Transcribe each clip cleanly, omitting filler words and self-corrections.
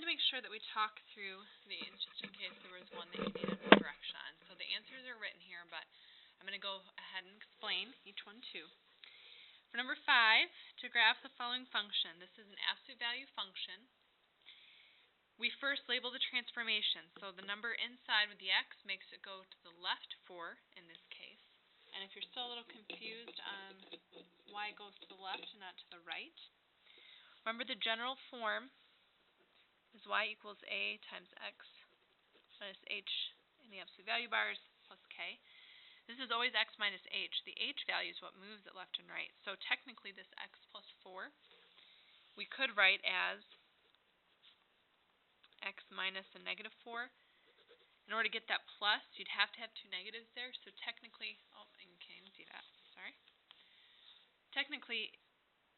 make sure that we talk through these just in case there was one that you needed more direction on. So the answers are written here, but I'm going to go ahead and explain each one too. For number 5, to graph the following function, this is an absolute value function. We first label the transformation. So the number inside with the x makes it go to the left 4 in this case. And if you're still a little confused on why it goes to the left and not to the right, remember the general form is y equals a times x minus h in the absolute value bars plus k. This is always x minus h. The h value is what moves it left and right. So technically this x plus 4 we could write as x minus a negative 4. In order to get that plus, you'd have to have two negatives there. So technically, you can't even see that. Sorry. Technically,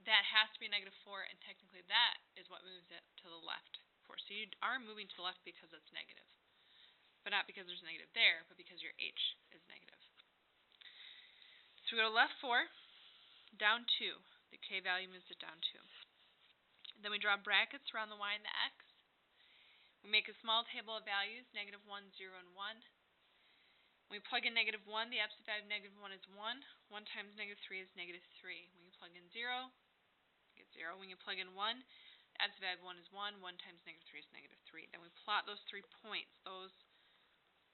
that has to be a negative 4, and technically that is what moves it to the left 4. So you are moving to the left because it's negative. But not because there's a negative there, but because your h is negative. So we go to left 4, down 2. The k value moves it down 2. Then we draw brackets around the y and the x. We make a small table of values, -1, 0, and 1. When we plug in -1, the absolute value of -1 is 1. 1 times -3 is -3. When you plug in 0, you get 0. When you plug in 1, the absolute value of 1 is 1. 1 times -3 is -3. Then we plot those 3 points. Those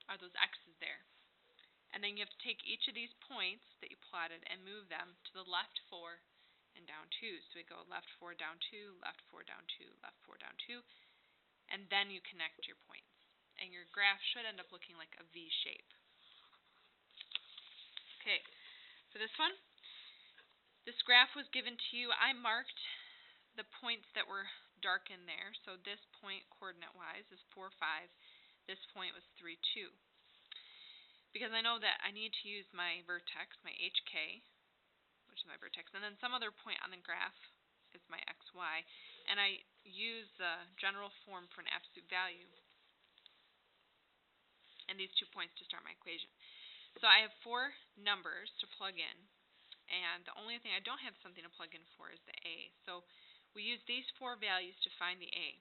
are those x's there. And then you have to take each of these points that you plotted and move them to the left 4 and down 2. So we go left 4, down 2, left 4, down 2, left 4, down 2. And then you connect your points. And your graph should end up looking like a V shape. Okay, for this one, this graph was given to you. I marked the points that were dark in there. So this point, coordinate-wise, is 4, 5. This point was 3, 2. Because I know that I need to use my vertex, my HK, which is my vertex, and then some other point on the graph is my xy, and I use the general form for an absolute value and these 2 points to start my equation. So I have 4 numbers to plug in, and the only thing I don't have something to plug in for is the a. So we use these 4 values to find the a.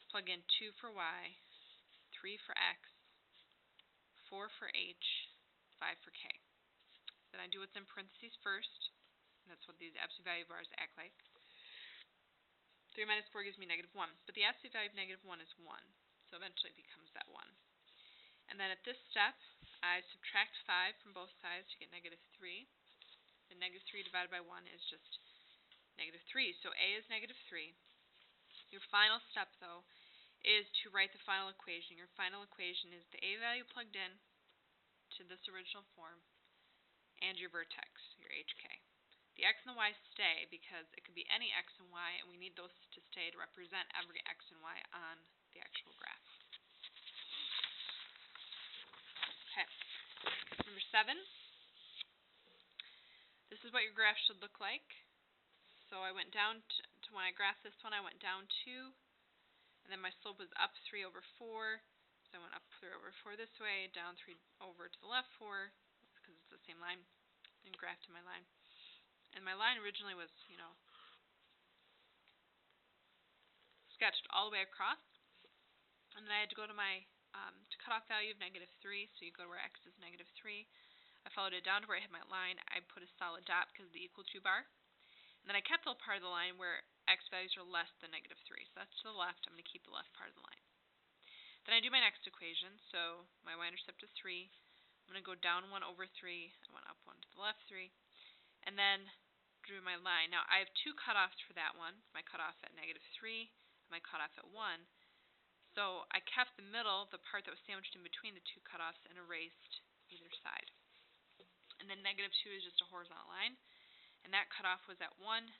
Plug in 2 for y, 3 for x, 4 for h, 5 for k. Then I do what's in parentheses first. That's what these absolute value bars act like. 3 minus 4 gives me -1. But the absolute value of -1 is 1. So eventually it becomes that 1. And then at this step, I subtract 5 from both sides to get -3. The -3 divided by 1 is just -3. So a is -3. Your final step, though, is to write the final equation. Your final equation is the a value plugged in to this original form and your vertex, your hk. The x and the y stay because it could be any x and y, and we need those to stay to represent every x and y on the actual graph. Okay, number 7. This is what your graph should look like. So I went down to when I graphed this one, I went down 2, and then my slope was up 3 over 4. So I went up 3 over 4 this way, down 3 over to the left 4, because it's the same line, and graphed in my line. And my line originally was, sketched all the way across. And then I had to go to my cutoff value of -3, so you go to where x is -3. I followed it down to where I had my line. I put a solid dot because of the equal to bar. And then I kept the part of the line where x values are less than -3. So that's to the left. I'm going to keep the left part of the line. Then I do my next equation. So my y-intercept is 3. I'm going to go down 1 over 3. I went up 1 to the left 3. And then drew my line. Now I have 2 cutoffs for that one. My cutoff at -3 and my cutoff at 1. So I kept the middle, the part that was sandwiched in between the 2 cutoffs, and erased either side. And then -2 is just a horizontal line. And that cutoff was at 1,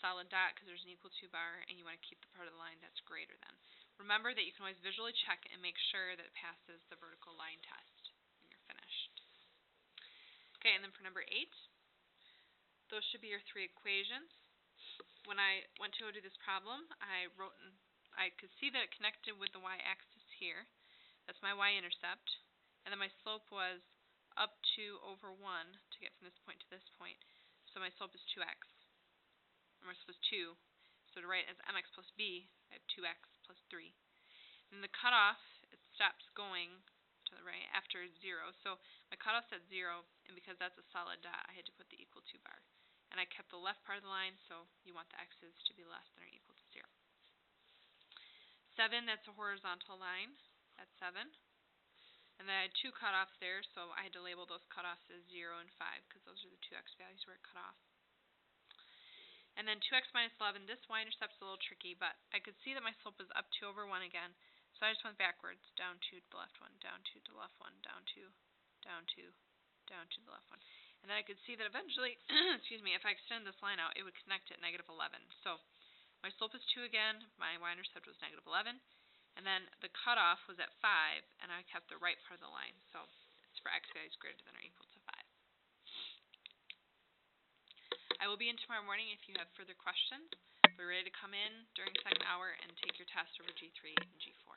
solid dot because there's an equal to bar, and you want to keep the part of the line that's greater than. Remember that you can always visually check and make sure that it passes the vertical line test when you're finished. Okay, and then for number 8, those should be your 3 equations. When I went to go do this problem, I could see that it connected with the y-axis here. That's my y-intercept. And then my slope was up 2 over 1 to get from this point to this point. So my slope is 2x. Or my slope is 2. So to write as mx plus b, I have 2x plus 3. And the cutoff, it stops going to the right after 0. So my cutoff's at 0, and because that's a solid dot, I had to put the equal to bar. And I kept the left part of the line, so you want the x's to be less than or equal to 0. 7, that's a horizontal line. That's 7. And then I had 2 cutoffs there, so I had to label those cutoffs as 0 and 5, because those are the 2 x values where it cut off. And then 2x minus 11, this y-intercept's a little tricky, but I could see that my slope was up 2 over 1 again, so I just went backwards, down 2 to the left 1, down 2 to the left 1, down 2, down 2, down 2 to the left 1. And then I could see that eventually, excuse me, if I extend this line out, it would connect at negative 11. So my slope is 2 again, my y-intercept was negative 11, and then the cutoff was at 5, and I kept the right part of the line, so it's for x values greater than or equal to 5. I will be in tomorrow morning if you have further questions. We're ready to come in during second hour and take your test over G3 and G4.